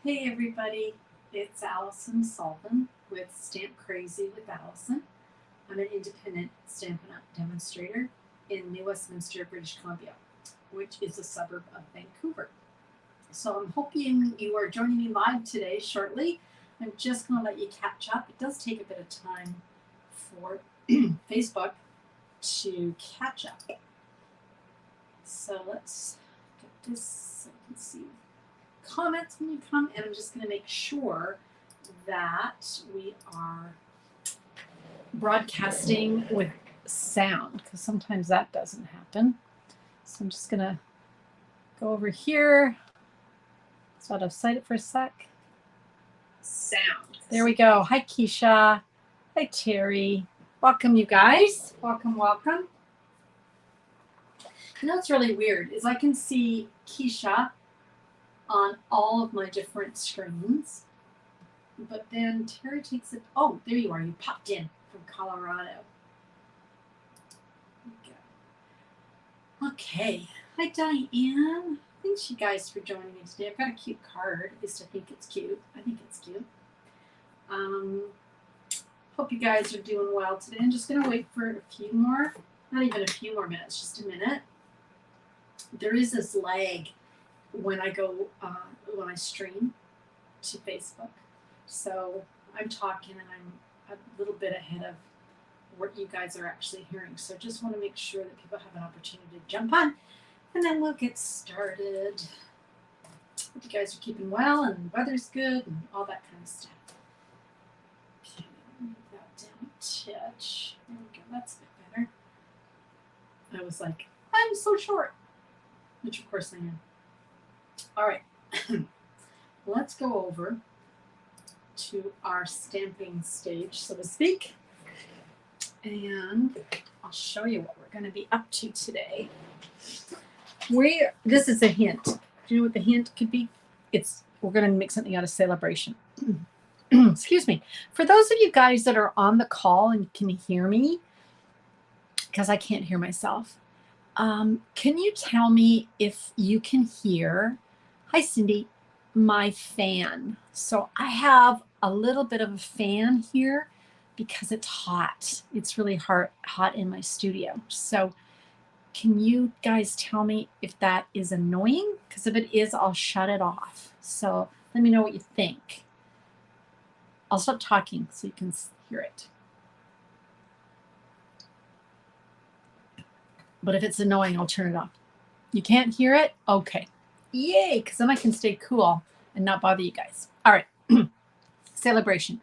Hey everybody, it's Alison Sullivan with Stamp Crazy with Alison. I'm an independent Stampin' Up! Demonstrator in New Westminster, British Columbia, which is a suburb of Vancouver. So I'm hoping you are joining me live today shortly. I'm just going to let you catch up. It does take a bit of time for Facebook to catch up. So let's get this so you can see comments when you come, and I'm just going to make sure that we are broadcasting with sound, because sometimes that doesn't happen. So I'm just going to go over here. So I'll cite it for a sec. Sound. There we go. Hi, Keisha. Hi, Terry. Welcome, you guys. Welcome, welcome. You know what's really weird is I can see Keisha on all of my different screens, but then Terry takes it. Oh, there you are. You popped in from Colorado. Okay. Hi, Diane. Thanks, you guys, for joining me today. I've got a cute card. At least I think it's cute. I think it's cute. Hope you guys are doing well today. I'm just going to wait for a few more, not even a few more minutes, just a minute. There is this lag when I go, when I stream to Facebook. So I'm talking and I'm a little bit ahead of what you guys are actually hearing. So just want to make sure that people have an opportunity to jump on, and then we'll get started. Hope you guys are keeping well and the weather's good and all that kind of stuff. Okay, move that down a touch. There we go, that's a bit better. I was like, I'm so short, which of course I am. All right, let's go over to our stamping stage, so to speak, and I'll show you what we're going to be up to today. This is a hint. Do you know what the hint could be? We're going to make something out of Sale-a-bration. Excuse me. For those of you guys that are on the call and can hear me, because I can't hear myself, can you tell me if you can hear, hi Cindy, my fan? So I have a little bit of a fan here because it's hot. It's really hot in my studio. So can you guys tell me if that is annoying? Because if it is, I'll shut it off. So let me know what you think. I'll stop talking so you can hear it. But if it's annoying, I'll turn it off. You can't hear it? Okay. Yay, because then I can stay cool and not bother you guys. All right. Sale-a-bration.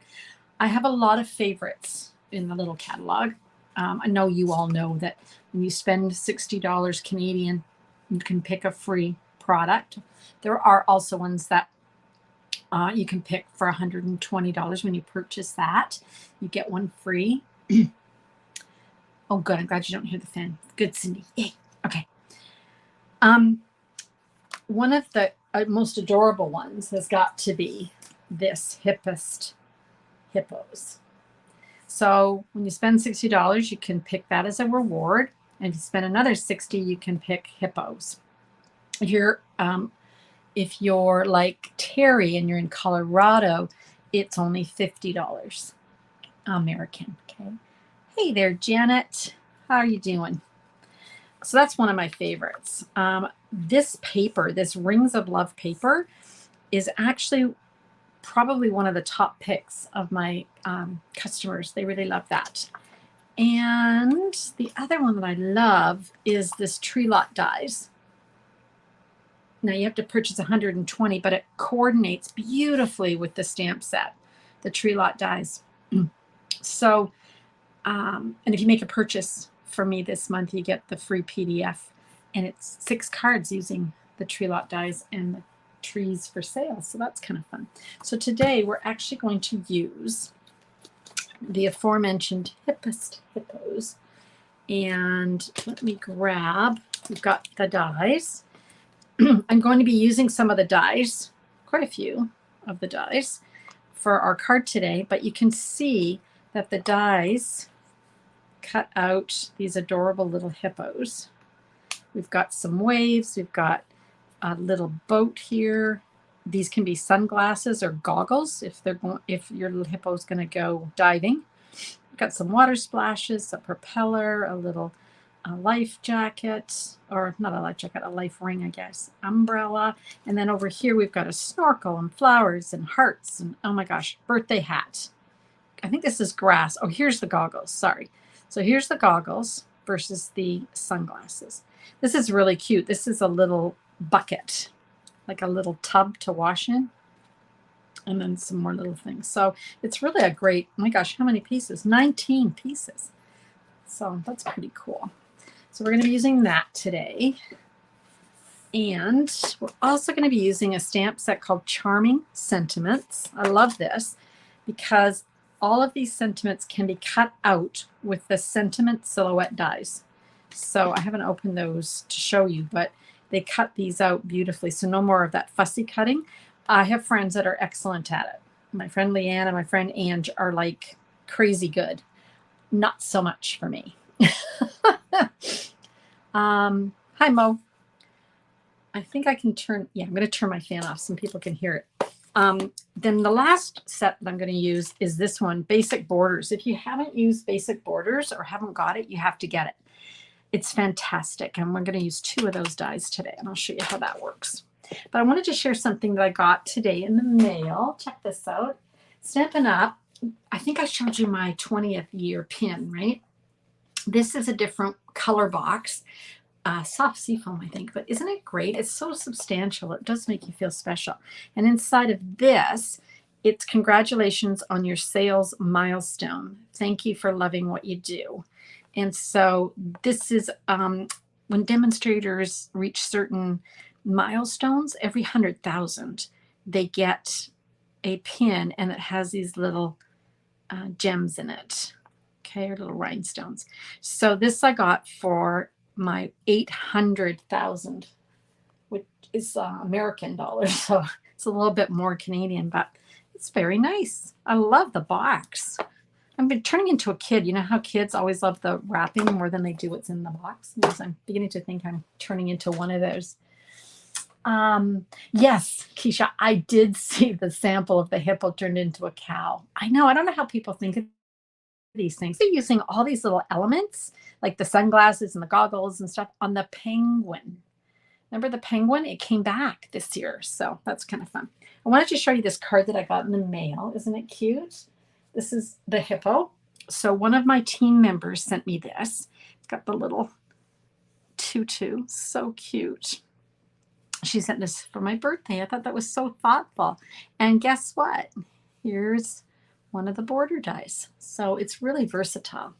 I have a lot of favorites in the little catalog. I know you all know that when you spend $60 Canadian, you can pick a free product. There are also ones that you can pick for $120 when you purchase that. You get one free. Oh, good. I'm glad you don't hear the fan. Good, Cindy. Yay. Okay. One of the most adorable ones has got to be this Hippiest Hippos. So when you spend $60, you can pick that as a reward. And if you spend another $60, you can pick hippos. If you're like Terry and you're in Colorado, it's only $50 American. Okay. Hey there, Janet. How are you doing? So that's one of my favorites. This paper, this Rings of Love paper, is actually probably one of the top picks of my customers. They really love that. And the other one that I love is this Tree Lot dies. Now you have to purchase 120, but it coordinates beautifully with the stamp set, the Tree Lot dies. So, and if you make a purchase for me this month, you get the free PDF, and it's 6 cards using the Tree Lot dies and the trees for sale. So that's kind of fun. So today we're actually going to use the aforementioned Hippiest Hippos. And let me grab, we've got the dies. I'm going to be using some of the dies, quite a few of the dies for our card today, but you can see that the dies cut out these adorable little hippos. We've got some waves, we've got a little boat here, these can be sunglasses or goggles if your little hippo is going to go diving. Got some water splashes, a propeller, a little life jacket, or not a life jacket, a life ring, I guess, umbrella. And then over here, we've got a snorkel and flowers and hearts and, oh my gosh, birthday hat. I think this is grass. Oh, here's the goggles. Sorry. So here's the goggles versus the sunglasses. This is really cute. This is a little bucket, like a little tub to wash in. And then some more little things. So it's really a great, oh my gosh, how many pieces? 19 pieces. So that's pretty cool. So we're going to be using that today. And we're also going to be using a stamp set called Charming Sentiments. I love this because all of these sentiments can be cut out with the sentiment silhouette dies. So I haven't opened those to show you, but they cut these out beautifully. So no more of that fussy cutting. I have friends that are excellent at it. My friend Leanne and my friend Ange are like crazy good. Not so much for me. Hi, Mo. I think I can turn, yeah, I'm going to turn my fan off so people can hear it. Then the last set that I'm going to use is this one, Basic Borders. If you haven't used Basic Borders or haven't got it, you have to get it. It's fantastic. And we're going to use 2 of those dies today, and I'll show you how that works. But I wanted to share something that I got today in the mail. Check this out. Stampin' Up! I think I showed you my 20th year pin, right? This is a different color box. Soft seafoam, I think. But isn't it great? It's so substantial. It does make you feel special. And inside of this, it's congratulations on your sales milestone. Thank you for loving what you do. And so this is when demonstrators reach certain milestones, every 100,000, they get a pin, and it has these little gems in it, okay, or little rhinestones. So this I got for my 800,000, which is American dollars, so it's a little bit more Canadian, but it's very nice. I love the box. I've been turning into a kid. You know how kids always love the wrapping more than they do what's in the box? Because I'm beginning to think I'm turning into one of those. Yes, Keisha, I did see the sample of the hippo turned into a cow. I know. I don't know how people think of these things. They're using all these little elements, like the sunglasses and the goggles and stuff, on the penguin. Remember the penguin? It came back this year. So that's kind of fun. I wanted to show you this card that I got in the mail. Isn't it cute? This is the hippo. So one of my team members sent me this. It's got the little tutu. So cute. She sent this for my birthday. I thought that was so thoughtful. And guess what? Here's one of the border dies. So it's really versatile.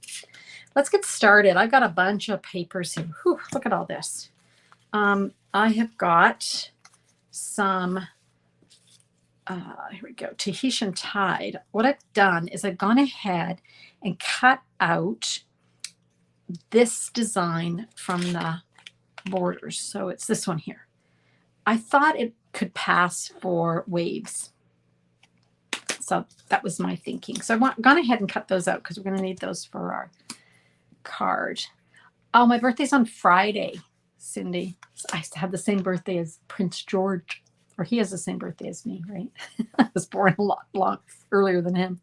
Let's get started. I've got a bunch of papers here. Whew, look at all this. I have got some, here we go, Tahitian Tide. What I've done is I've gone ahead and cut out this design from the borders. So it's this one here. I thought it could pass for waves. So that was my thinking. So I've gone ahead and cut those out because we're going to need those for our card. Oh, my birthday's on Friday, Cindy. I have the same birthday as Prince George, or he has the same birthday as me, right? I was born a lot earlier than him.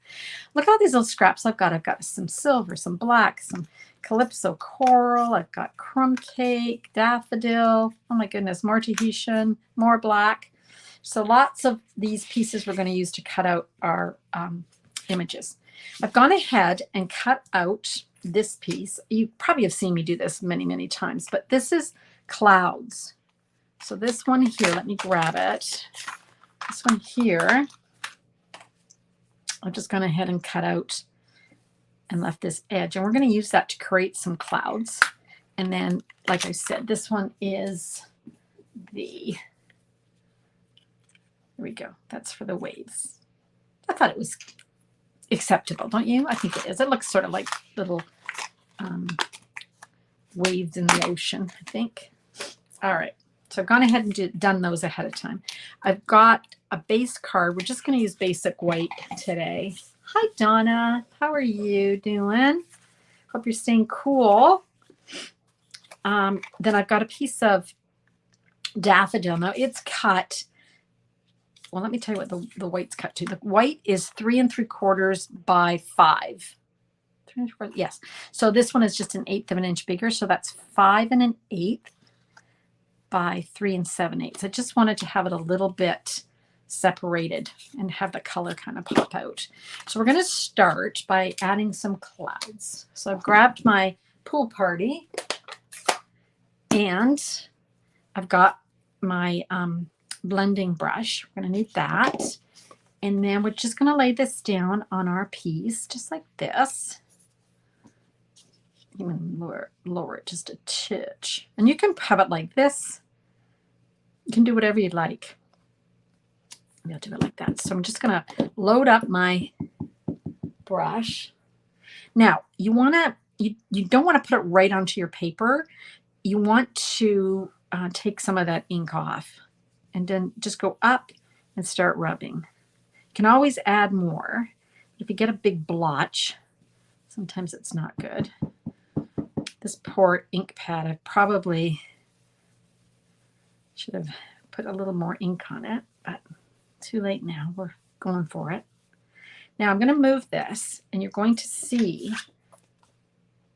Look at all these little scraps I've got. I've got some silver, some black, some calypso coral. I've got crumb cake, daffodil. Oh my goodness, more Tahitian, more black. So lots of these pieces we're going to use to cut out our images. I've gone ahead and cut out this piece. You probably have seen me do this many, many times, but this is clouds. So this one here, let me grab it. This one here, I've just gone ahead and cut out and left this edge. And we're going to use that to create some clouds. And then, like I said, this one is the, there we go. That's for the waves. I thought it was acceptable, don't you? I think it is. It looks sort of like little waves in the ocean, I think. All right. So I've gone ahead and done those ahead of time. I've got a base card. We're just going to use basic white today. Hi, Donna. How are you doing? Hope you're staying cool. Then I've got a piece of daffodil. Now it's cut well, let me tell you what the white's cut to. The white is 3 3/4 by 5. 3 3/4, yes. So this one is just 1/8 of an inch bigger. So that's 5 1/8 by 3 7/8. I just wanted to have it a little bit separated and have the color kind of pop out. So we're going to start by adding some clouds. So I've grabbed my pool party and I've got my blending brush. We're going to need that. And then we're just going to lay this down on our piece, just like this. Even lower it just a titch. And you can have it like this. You can do whatever you'd like. Maybe I'll do it like that. So I'm just going to load up my brush. Now, you don't want to put it right onto your paper. You want to take some of that ink off and then just go up and start rubbing. You can always add more. If you get a big blotch, sometimes it's not good. This poor ink pad, I probably should have put a little more ink on it, but too late now. We're going for it. Now I'm going to move this, and you're going to see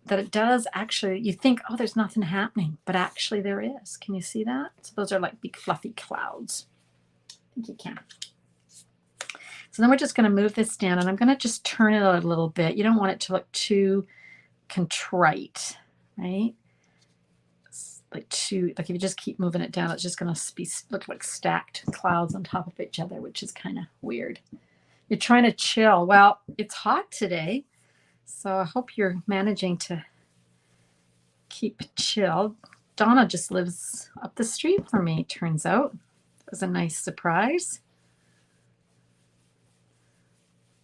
that it does actually, you think, oh, there's nothing happening, but actually there is. Can you see that? So those are like big fluffy clouds. I think you can. So then we're just going to move this down, and I'm going to just turn it a little bit. You don't want it to look too contrite, right? Like if you just keep moving it down, it's just going to look like stacked clouds on top of each other, which is kind of weird. You're trying to chill. Well, it's hot today, so I hope you're managing to keep chill. Donna just lives up the street from me, turns out. It was a nice surprise.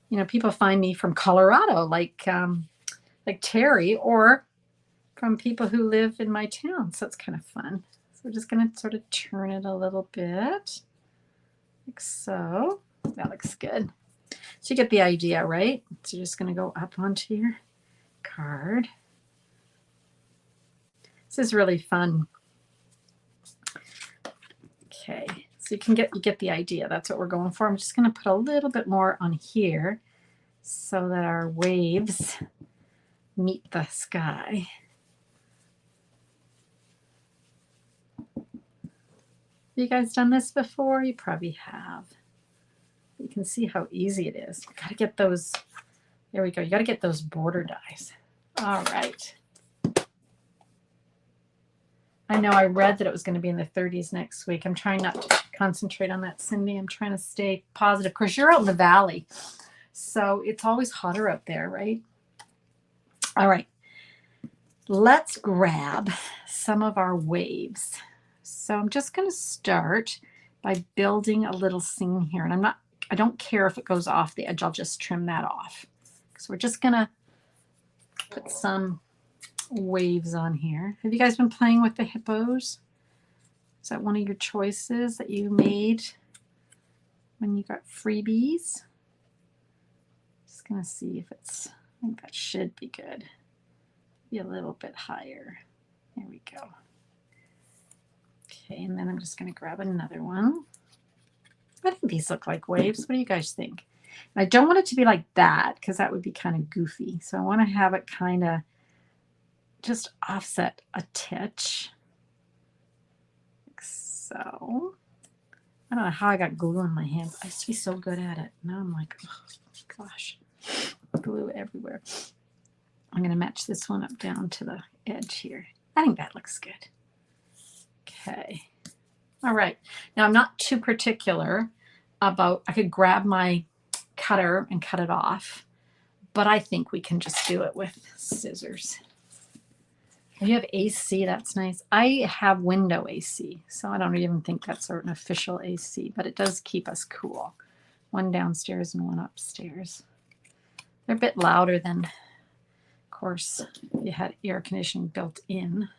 You know, people find me from Colorado, like Terry, or from people who live in my town. So it's kind of fun. So we're just going to sort of turn it a little bit, like so. That looks good. So you get the idea, right? So you're just going to go up onto your card. This is really fun. Okay, so you get the idea. That's what we're going for. I'm just going to put a little bit more on here so that our waves meet the sky. Have you guys done this before? You probably have. You can see how easy it is. You got to get those. There we go. You got to get those border dies. All right. I know I read that it was going to be in the 30s next week. I'm trying not to concentrate on that, Cindy. I'm trying to stay positive. Of course, you're out in the valley, so it's always hotter out there, right? All right. Let's grab some of our waves. So I'm just going to start by building a little scene here. And I don't care if it goes off the edge. I'll just trim that off. So we're just going to put some waves on here. Have you guys been playing with the hippos? Is that one of your choices that you made when you got freebies? Just going to see if it's, I think that should be good. Be a little bit higher. There we go. Okay, and then I'm just going to grab another one. I think these look like waves. What do you guys think? And I don't want it to be like that because that would be kind of goofy. So I want to have it kind of just offset a titch. Like so. I don't know how I got glue on my hands. I used to be so good at it. Now I'm like, oh, gosh, glue everywhere. I'm going to match this one up down to the edge here. I think that looks good. Okay. All right. Now I'm not too particular about, I could grab my cutter and cut it off, but I think we can just do it with scissors. If you have AC, that's nice. I have window AC, so I don't even think that's an official AC, but it does keep us cool. One downstairs and one upstairs. They're a bit louder than, of course, if you had air conditioning built in.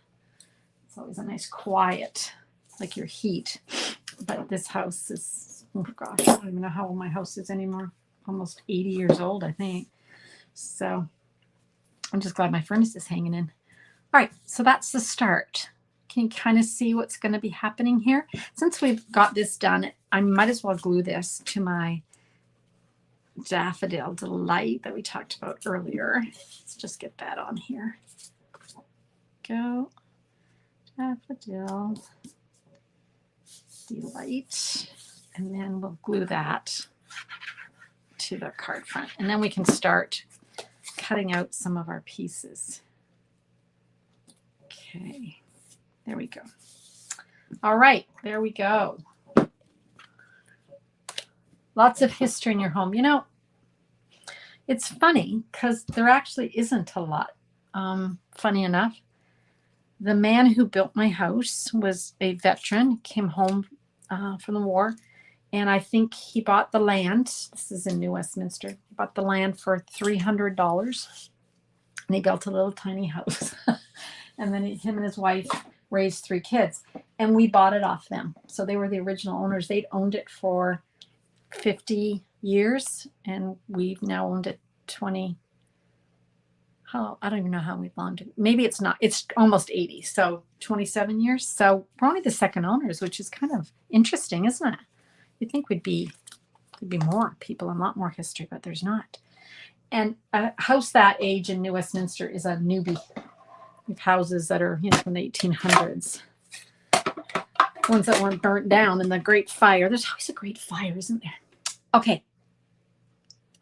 It's always a nice quiet, like your heat. But this house is, oh gosh, I don't even know how old my house is anymore. Almost 80 years old, I think. So I'm just glad my furnace is hanging in. All right, so that's the start. Can you kind of see what's going to be happening here? Since we've got this done, I might as well glue this to my Daffodil Delight that we talked about earlier. Let's just get that on here. Go. Daffodil Delight. And then we'll glue that to the card front. And then we can start cutting out some of our pieces. Okay, there we go. All right, there we go. Lots of history in your home. You know, it's funny because there actually isn't a lot. Funny enough, the man who built my house was a veteran, came home from the war, and I think he bought the land. This is in New Westminster. He bought the land for $300, and he built a little tiny house. And then him and his wife raised 3 kids, and we bought it off them. So they were the original owners. They'd owned it for 50 years, and we've now owned it 20. I don't even know how we've owned it. Maybe it's not. It's almost 80, so 27 years. So we're only the second owners, which is kind of interesting, isn't it? You'd think there'd be more people and a lot more history, but there's not. And a house that age in New Westminster is a newbie. We have houses that are, from the 1800s. Ones that weren't burnt down in the Great Fire. There's always a Great Fire, isn't there? Okay.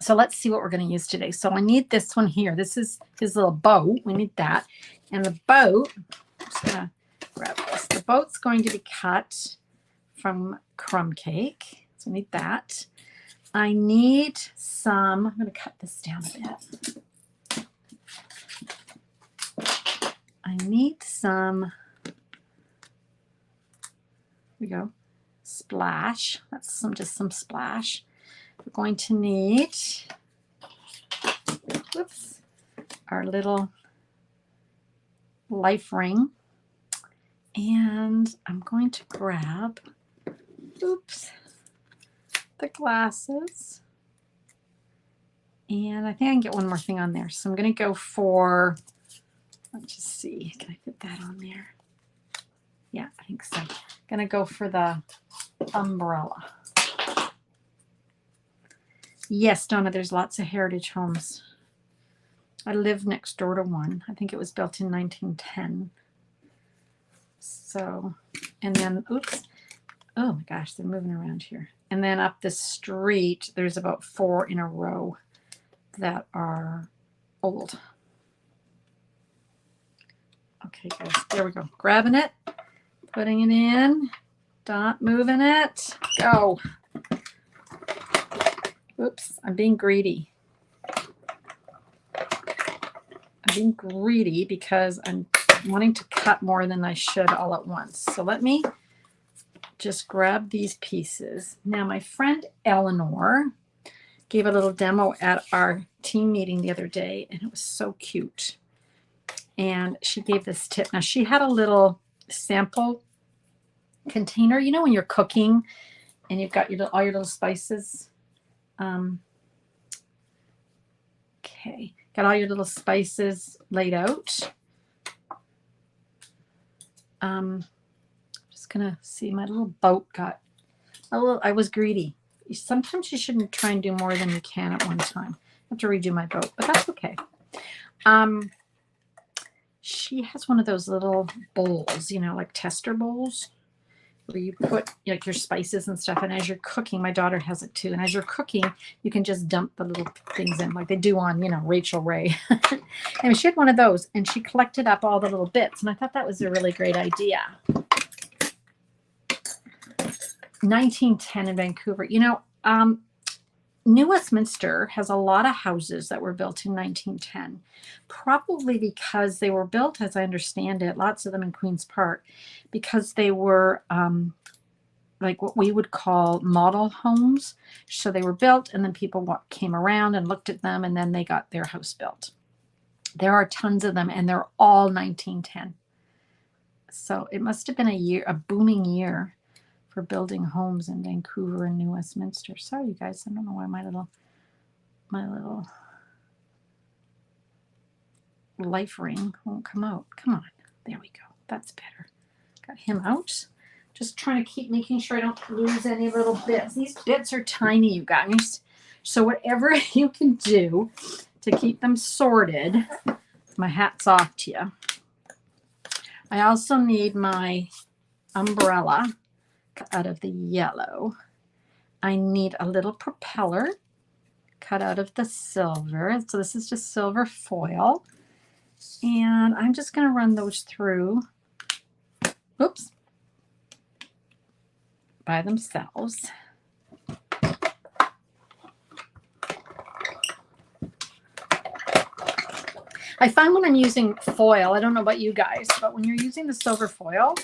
So let's see what we're going to use today. So I need this one here. This is his little boat. We need that. And the boat, I'm just going to grab this. The boat's going to be cut from crumb cake. So I need that. I need some, I'm going to cut this down a bit. I need some, here we go, splash. That's just some splash. We're going to need, whoops, our little life ring. And I'm going to grab, oops, the glasses. And I think I can get one more thing on there. So I'm going to go for, let's just see, can I fit that on there? Yeah, I think so. I'm going to go for the umbrella. Yes, Donna, there's lots of heritage homes. I live next door to one. I think it was built in 1910. So, and then, oops, oh my gosh, they're moving around here. And then up the street, there's about 4 in a row that are old. Okay, guys, there we go. Grabbing it, putting it in, not moving it, go. Oops, I'm being greedy. I'm being greedy because I'm wanting to cut more than I should all at once. So let me just grab these pieces. Now, my friend Eleanor gave a little demo at our team meeting the other day, and it was so cute. And she gave this tip. Now, she had a little sample container. You know when you're cooking and you've got all your little spices? Okay, got all your little spices laid out. Just gonna see, my little boat got a little, I was greedy. Sometimes you shouldn't try and do more than you can at one time. I have to redo my boat, but that's okay. She has one of those little bowls, like tester bowls, where you put like your spices and stuff. And as you're cooking, my daughter has it too. And as you're cooking, you can just dump the little things in like they do on, Rachel Ray. And she had one of those, and she collected up all the little bits. And I thought that was a really great idea. 1910 in Vancouver. New Westminster has a lot of houses that were built in 1910, probably because they were built, as I understand it, lots of them in Queen's Park, because they were like what we would call model homes. So they were built, and then people came around and looked at them, and then they got their house built. There are tons of them, and they're all 1910. So it must have been a booming year for building homes in Vancouver and New Westminster. Sorry, you guys, I don't know why my little life ring won't come out. Come on, there we go. That's better. Got him out. Just trying to keep making sure I don't lose any little bits. These bits are tiny, you guys. So whatever you can do to keep them sorted, my hat's off to you. I also need my umbrella cut out of the yellow. I need a little propeller cut out of the silver. So this is just silver foil. And I'm just going to run those through, oops, by themselves. I find when I'm using foil, I don't know about you guys, but when you're using the silver foil,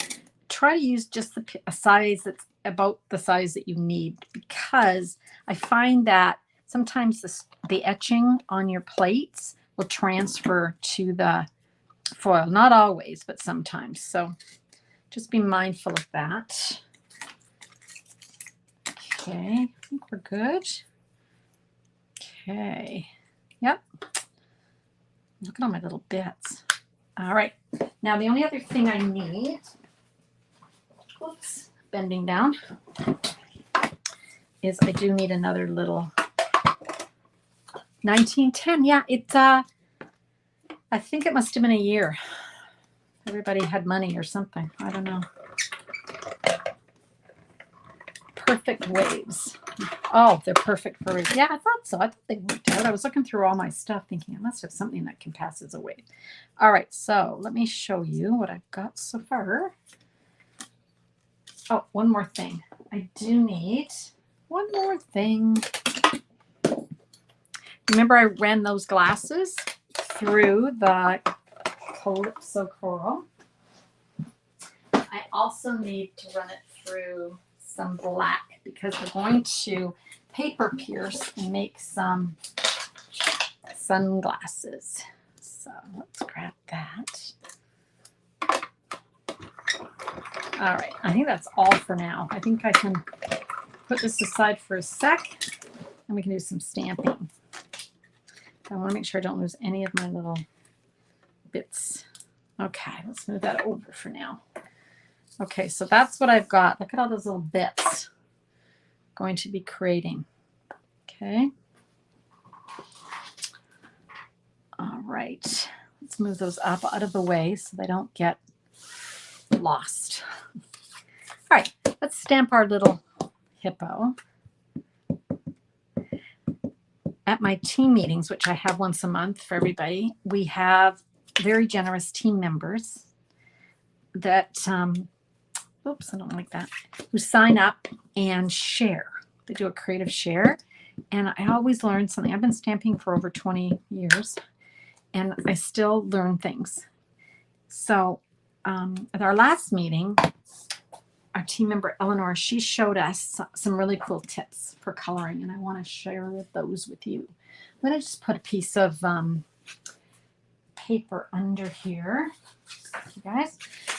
try to use just a size that's about the size that you need, because I find that sometimes the etching on your plates will transfer to the foil. Not always, but sometimes. So just be mindful of that. Okay, I think we're good. Okay, yep. Look at all my little bits. All right, now the only other thing I need, oops, bending down, is I do need another little 1910. Yeah, it's I think it must have been a year. Everybody had money or something. I don't know. Perfect waves. Oh, they're perfect for waves. Yeah, I thought so. I thought they worked out. I was looking through all my stuff thinking I must have something that can pass as a wave. All right, so let me show you what I've got so far. Oh, one more thing. I do need one more thing. Remember I ran those glasses through the Calypso Coral. I also need to run it through some black because we're going to paper pierce and make some sunglasses. So let's grab that. All right, I think that's all for now. I think I can put this aside for a sec and we can do some stamping. I want to make sure I don't lose any of my little bits. Okay, let's move that over for now. Okay, so that's what I've got. Look at all those little bits going to be creating. Okay. All right, let's move those up out of the way so they don't get lost. All right, let's stamp our little hippo. At my team meetings, which I have once a month for everybody, we have very generous team members that, oops, I don't like that, who sign up and share. They do a creative share. And I always learn something. I've been stamping for over 20 years, and I still learn things. So at our last meeting, our team member, Eleanor, she showed us some really cool tips for coloring, and I want to share those with you. I'm going to just put a piece of paper under here, you guys,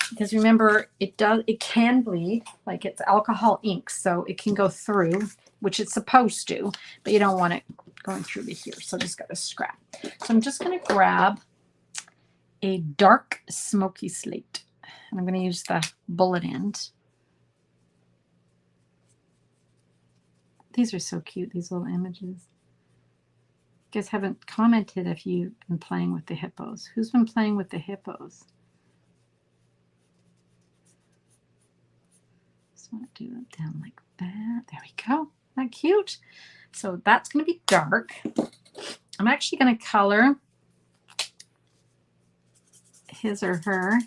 because remember, it can bleed, like it's alcohol ink, so it can go through, which it's supposed to, but you don't want it going through to here, so I just got a scrap. So I'm just going to grab a dark smoky slate, and I'm going to use the bullet end. These are so cute, these little images. You guys haven't commented if you've been playing with the hippos. Who's been playing with the hippos? Just want to do it down like that. There we go. Isn't that cute? So that's going to be dark. I'm actually going to color his or her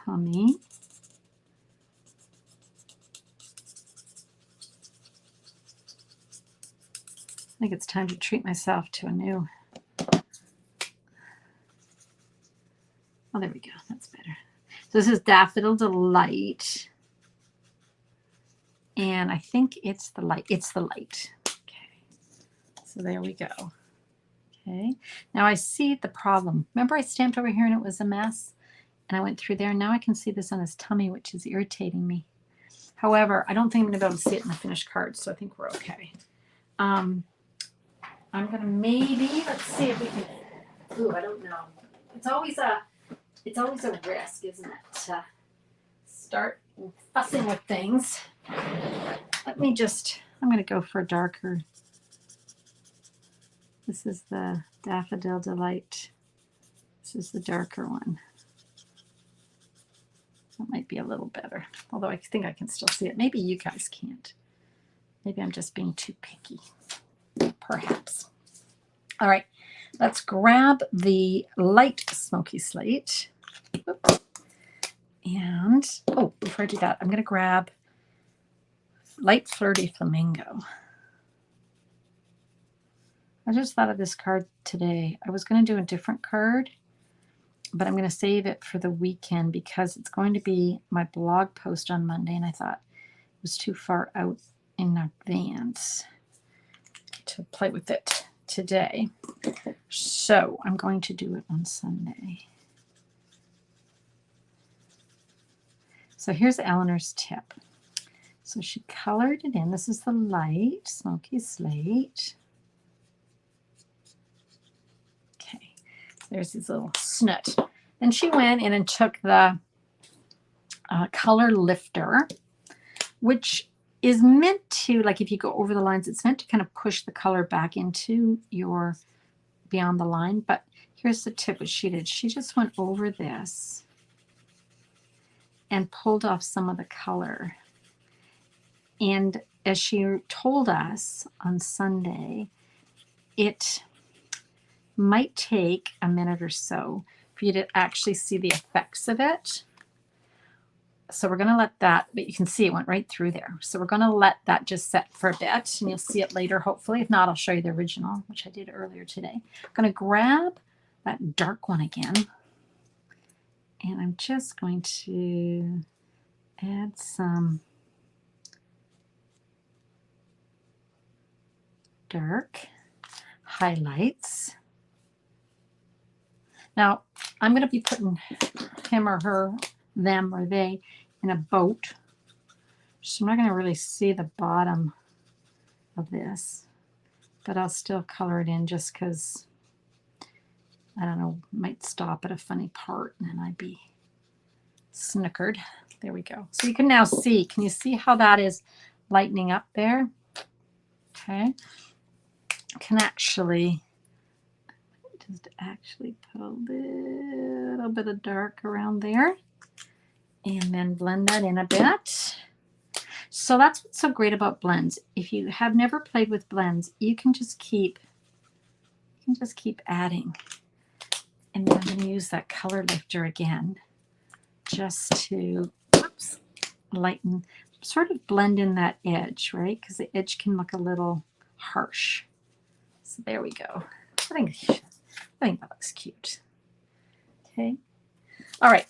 tummy. I think it's time to treat myself to a new. Oh, there we go. That's better. So this is Daffodil Delight. And I think it's the light. It's the light. Okay. So there we go. Okay. Now I see the problem. Remember I stamped over here and it was a mess? And I went through there. And now I can see this on his tummy, which is irritating me. However, I don't think I'm going to be able to see it in the finished card. So I think we're okay. I'm going to maybe, let's see if we can, ooh, I don't know. It's always a risk, isn't it? start fussing with things. Let me just, I'm going to go for a darker. This is the Daffodil Delight. This is the darker one. That might be a little better, although I think I can still see it. Maybe you guys can't. Maybe I'm just being too picky, perhaps. All right, let's grab the light smoky slate. Oops. And, oh, before I do that, I'm going to grab light flirty flamingo. I just thought of this card today. I was going to do a different card, but I'm going to save it for the weekend because it's going to be my blog post on Monday, and I thought it was too far out in advance to play with it today. So I'm going to do it on Sunday. So here's Eleanor's tip. So she colored it in. This is the light smoky slate. Okay, there's his little snoot. Then she went in and took the color lifter, which is meant to, like if you go over the lines, it's meant to kind of push the color back into your beyond the line. But here's the tip what she did. She just went over this and pulled off some of the color. And as she told us on Sunday, it might take a minute or so for you to actually see the effects of it. So we're going to let that, but you can see it went right through there. So we're going to let that just set for a bit, and you'll see it later, hopefully. If not, I'll show you the original, which I did earlier today. I'm going to grab that dark one again, and I'm just going to add some dark highlights. Now, I'm going to be putting him or her, them or they, in a boat. So I'm not going to really see the bottom of this, but I'll still color it in just because, I don't know, might stop at a funny part and then I'd be snookered. There we go. So you can now see, can you see how that is lightening up there? Okay. Can actually just put a little bit of dark around there and then blend that in a bit. So that's what's so great about blends. If you have never played with blends, you can just keep adding. And then I'm going to use that color lifter again just to lighten, sort of blend in that edge, right? Because the edge can look a little harsh. So there we go. I think that looks cute. Okay. All right.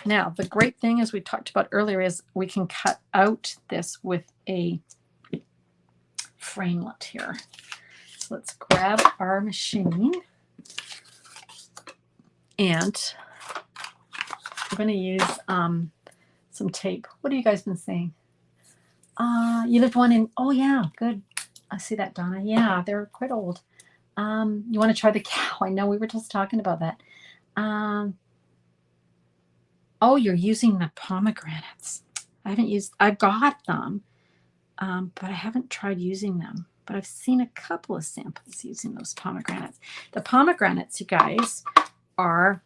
Now, the great thing, as we talked about earlier, is we can cut out this with a framelit here. So let's grab our machine, and we're going to use some tape. What have you guys been saying? You lived one in, oh yeah, good. I see that, Donna. Yeah, they're quite old. You want to try the cow? I know we were just talking about that. Oh, you're using the pomegranates. I've got them, but I haven't tried using them. But I've seen a couple of samples using those pomegranates. The pomegranates, you guys, are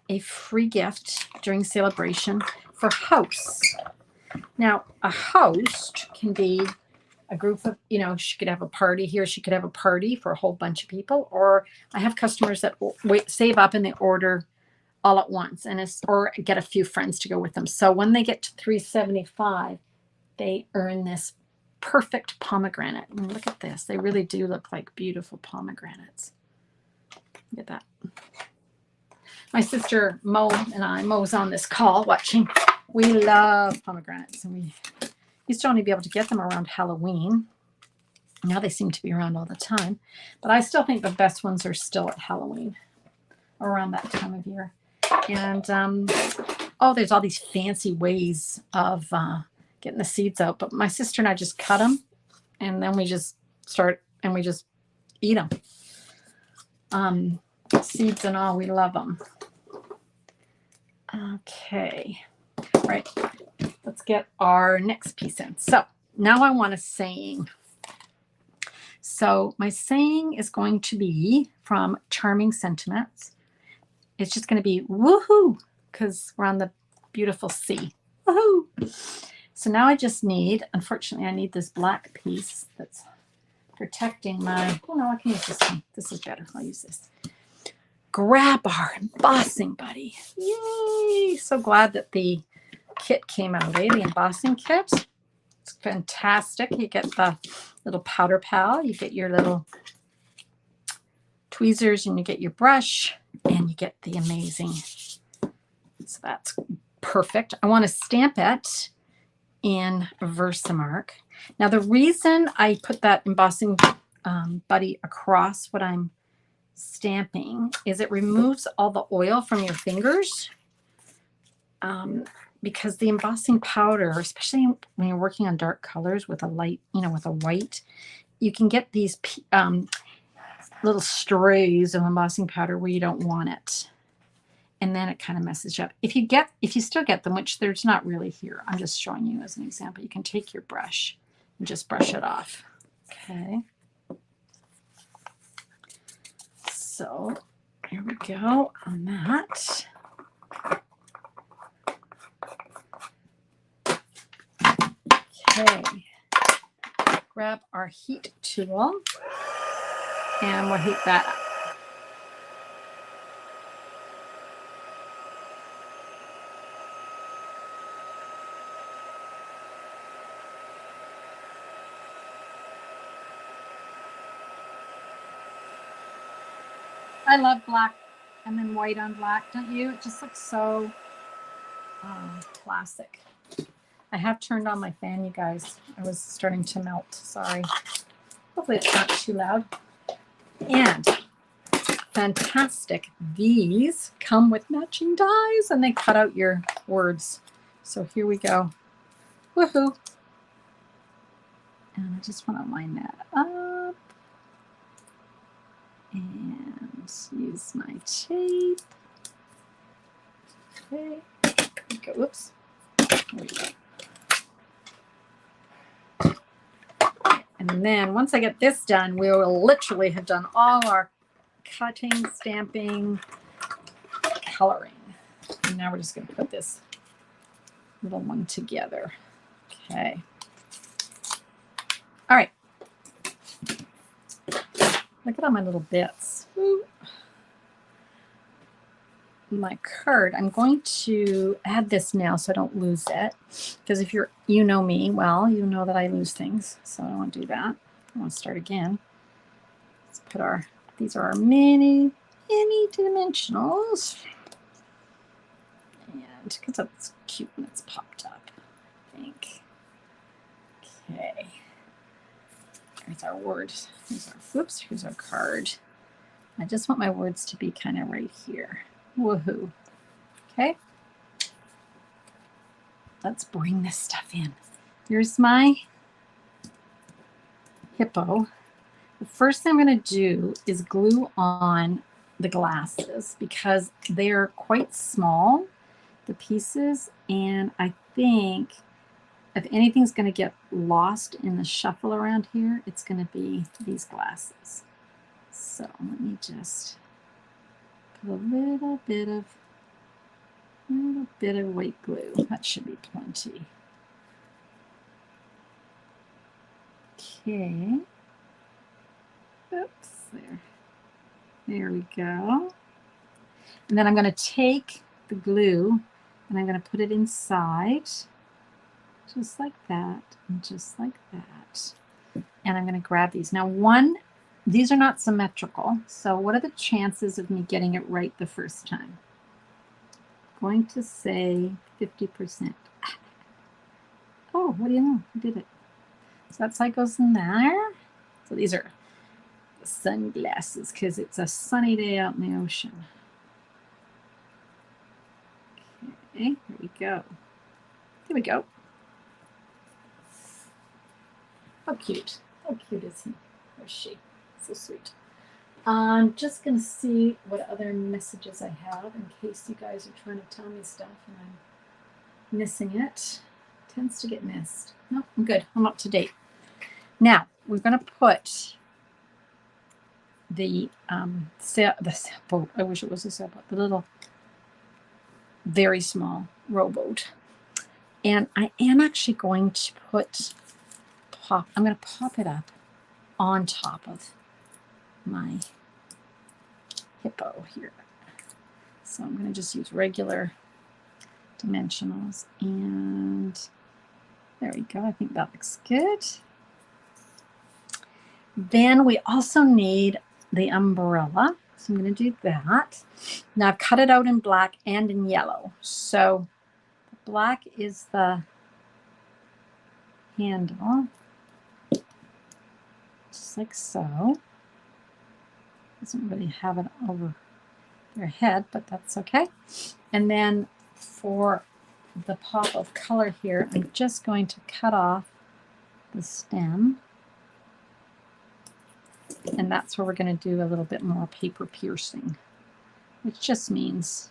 a free gift during Sale-a-bration for hosts. Now, a host can be a group of, she could have a party here. She could have a party for a whole bunch of people. Or I have customers that save up and they order all at once, or get a few friends to go with them. So when they get to $3.75, they earn this perfect pomegranate. And look at this. They really do look like beautiful pomegranates. Look at that. My sister Mo and I, Mo's on this call watching. We love pomegranates, and we used to only be able to get them around Halloween. Now they seem to be around all the time. But I still think the best ones are still at Halloween, around that time of year. And, there's all these fancy ways of getting the seeds out. But my sister and I just cut them, and then we just eat them. Seeds and all, we love them. Okay. All right, let's get our next piece in. So now I want a saying. So my saying is going to be from Charming Sentiments. It's just going to be woohoo, because we're on the beautiful sea. Woohoo! So now I just need, unfortunately, I need this black piece that's protecting my, oh no, I can use this one. This is better. I'll use this. Grab our embossing buddy. Yay! So glad that the kit came out, eh? The embossing kit. It's fantastic. You get the little powder pal, you get your little tweezers, and you get your brush, and you get the amazing. So that's perfect. I want to stamp it in Versamark. Now the reason I put that embossing buddy across what I'm stamping is it removes all the oil from your fingers, because the embossing powder, especially when you're working on dark colors with a light, with a white, you can get these little strays of embossing powder where you don't want it, and then it kind of messes you up. If you still get them, which there's not really here, I'm just showing you as an example, you can take your brush and just brush it off. Okay. So here we go on that. Okay. Grab our heat tool and we'll heat that up. I love black and then white on black, don't you? It just looks so classic. I have turned on my fan, you guys. I was starting to melt. Sorry. Hopefully it's not too loud. And fantastic. These come with matching dies and they cut out your words. So here we go. Woohoo. And I just want to line that up. And use my tape. Okay. Go. Whoops. There we go. And then once I get this done, we will literally have done all our cutting, stamping, coloring. And now we're just going to put this little one together. Okay. All right. Look at all my little bits. Ooh. My card, I'm going to add this now so I don't lose it, because if you know me well, you know that I lose things, so I don't want to do that. I want to start again. Let's put these are our mini dimensionals, and because it's cute when it's popped up, I think. Okay, here's our word. Here's our card. I just want my words to be kind of right here. Woohoo. Okay. Let's bring this stuff in. Here's my hippo. The first thing I'm going to do is glue on the glasses because they're quite small, the pieces, and I think if anything's going to get lost in the shuffle around here, it's going to be these glasses. So let me just put a little bit of white glue. That should be plenty. Okay. Oops, there we go. And then I'm going to take the glue and I'm going to put it inside, just like that, and just like that. And I'm going to grab these. Now, these are not symmetrical, so what are the chances of me getting it right the first time? I'm going to say 50%. Oh, what do you know? I did it. So that side goes in there. So these are the sunglasses because it's a sunny day out in the ocean. Okay, here we go. Here we go. How cute. How cute is he? Or she? So sweet. I'm just going to see what other messages I have in case you guys are trying to tell me stuff and I'm missing it. Tends to get missed. No, I'm good. I'm up to date. Now we're going to put the sailboat. I wish it was a sailboat. The little, very small rowboat. And I am actually going to I'm going to pop it up on top of my hippo here. So I'm going to just use regular dimensionals, and there we go. I think that looks good. Then we also need the umbrella. So I'm going to do that. Now I've cut it out in black and in yellow. So the black is the handle, just like so. Doesn't really have it over your head, but that's okay. And then for the pop of color here, I'm just going to cut off the stem. And that's where we're going to do a little bit more paper piercing, which just means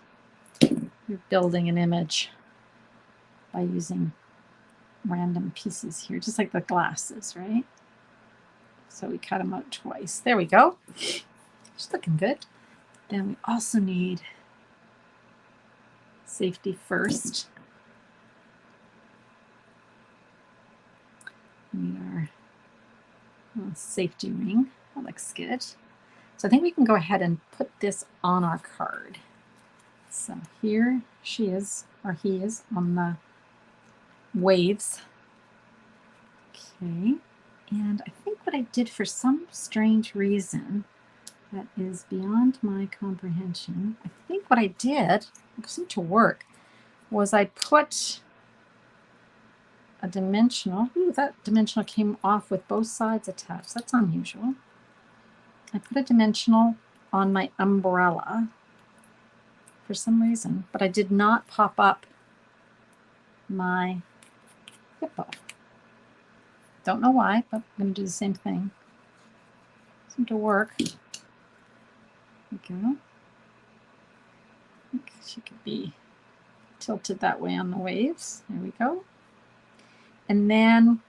you're building an image by using random pieces here, just like the glasses, right? So we cut them out twice. There we go. It's looking good. Then we also need safety first. We need our little safety ring. That looks good. So I think we can go ahead and put this on our card. So here she is, or he is, on the waves. Okay. And I think what I did, for some strange reason that is beyond my comprehension, I think what I did, it seemed to work, was I put a dimensional. Ooh, that dimensional came off with both sides attached. That's unusual. I put a dimensional on my umbrella for some reason, but I did not pop up my hippo. Don't know why, but I'm going to do the same thing. Seemed to work. There we go. I think she could be tilted that way on the waves. There we go. And then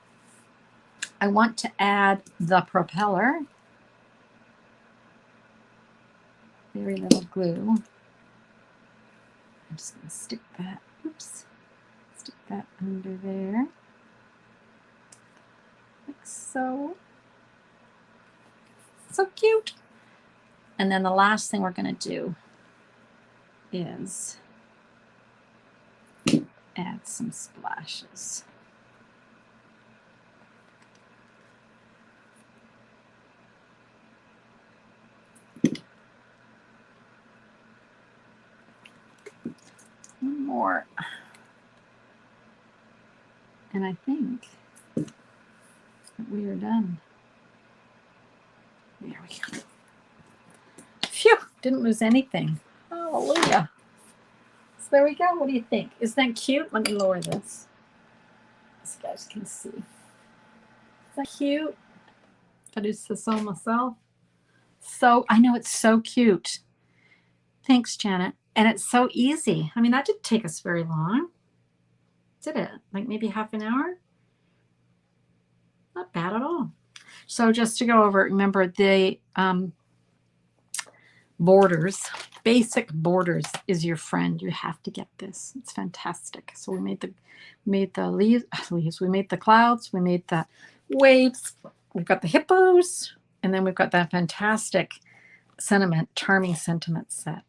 I want to add the propeller. Very little glue. I'm just going to stick that, oops, stick that under there, like so. So cute. And then the last thing we're going to do is add some splashes. One more. And I think that we are done. There we go. Phew, didn't lose anything. Hallelujah. So there we go. What do you think? Isn't that cute? Let me lower this so you guys can see. Is that cute? I just to sew myself. So I know it's so cute. Thanks, Janet. And it's so easy. I mean, that didn't take us very long, did it? Like maybe half an hour? Not bad at all. So just to go over, remember the borders, basic borders is your friend. You have to get this. It's fantastic. So we made the leaves, we made the clouds, we made the waves, we've got the hippos, and then we've got that fantastic charming sentiment set.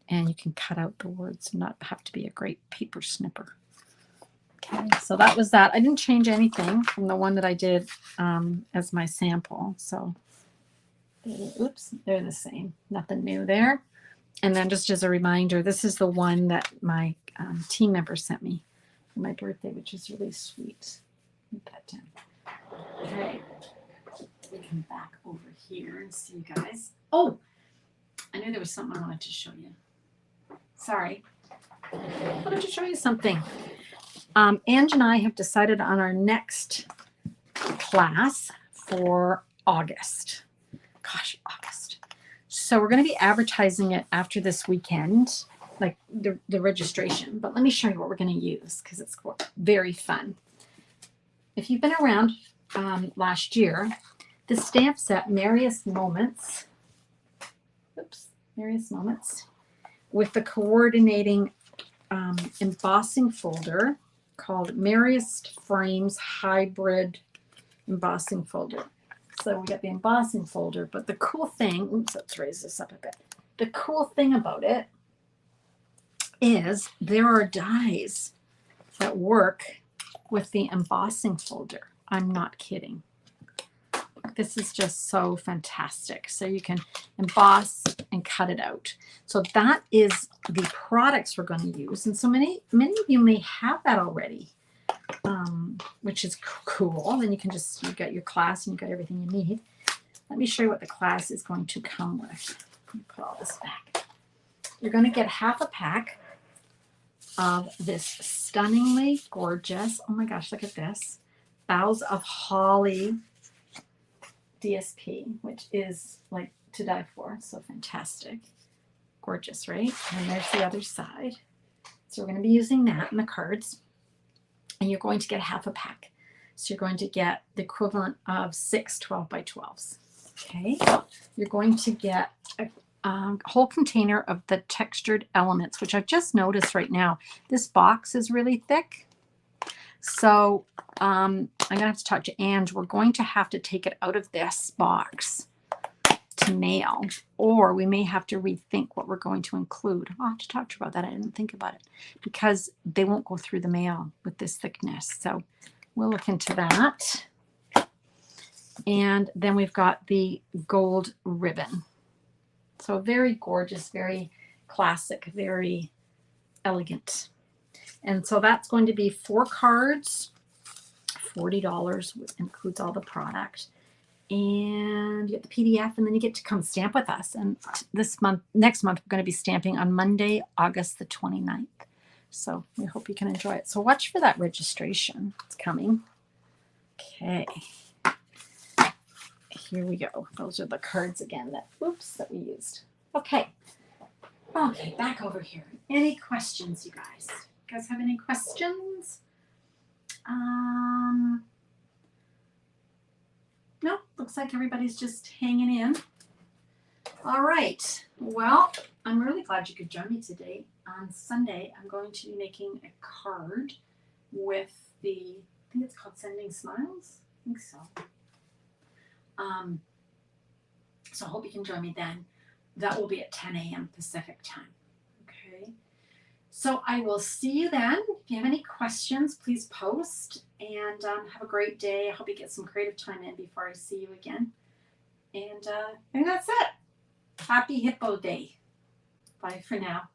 And you can cut out the words and not have to be a great paper snipper. Okay, so that was that. I didn't change anything from the one that I did as my sample. So, oops, they're the same. Nothing new there. And then just as a reminder, this is the one that my team member sent me for my birthday, which is really sweet. Put that down. Okay, we can back over here and see you guys. Oh, I knew there was something I wanted to show you. Sorry. I wanted to show you something. Ange and I have decided on our next class for August. Gosh, August. So we're going to be advertising it after this weekend. like the registration. But let me show you what we're going to use because it's very fun. If you've been around last year, the stamp set Merriest Moments, Merriest Moments, with the coordinating embossing folder called Merriest Frames Hybrid Embossing Folder. So we got the embossing folder, but the cool thing, oops, let's raise this up a bit. The cool thing about it is there are dies that work with the embossing folder. I'm not kidding. This is just so fantastic. So you can emboss and cut it out. So that is the products we're going to use. And so many of you may have that already, which is cool. Then you can just, you've got your class and you've got everything you need. Let me show you what the class is going to come with. Let me put all this back. You're going to get half a pack of this stunningly gorgeous, oh my gosh, look at this, Boughs of Holly DSP, which is like to die for. So fantastic. Gorgeous, right? And there's the other side. So we're going to be using that in the cards. And you're going to get half a pack. So you're going to get the equivalent of 6 12 by 12s. Okay. You're going to get a whole container of the textured elements, which I've just noticed right now. This box is really thick. So I'm going to have to talk to Ange. We're going to have to take it out of this box to mail, or we may have to rethink what we're going to include. I'll have to talk to her about that. I didn't think about it because they won't go through the mail with this thickness. So we'll look into that. And then we've got the gold ribbon. So very gorgeous, very classic, very elegant. And so that's going to be 4 cards, $40, includes all the product. And you get the PDF, and then you get to come stamp with us. And next month, we're going to be stamping on Monday, August the 29th. So we hope you can enjoy it. So watch for that registration. It's coming. Okay. Here we go. Those are the cards again that we used. Okay. Okay, back over here. Any questions, you guys? You guys have any questions? No, looks like everybody's just hanging in. All right. Well, I'm really glad you could join me today. On Sunday, I'm going to be making a card with I think it's called Sending Smiles. I think so. So I hope you can join me then. That will be at 10 a.m. Pacific time. Okay. So I will see you then. If you have any questions, please post, and have a great day. I hope you get some creative time in before I see you again. And I think that's it. Happy Hippo Day. Bye for now.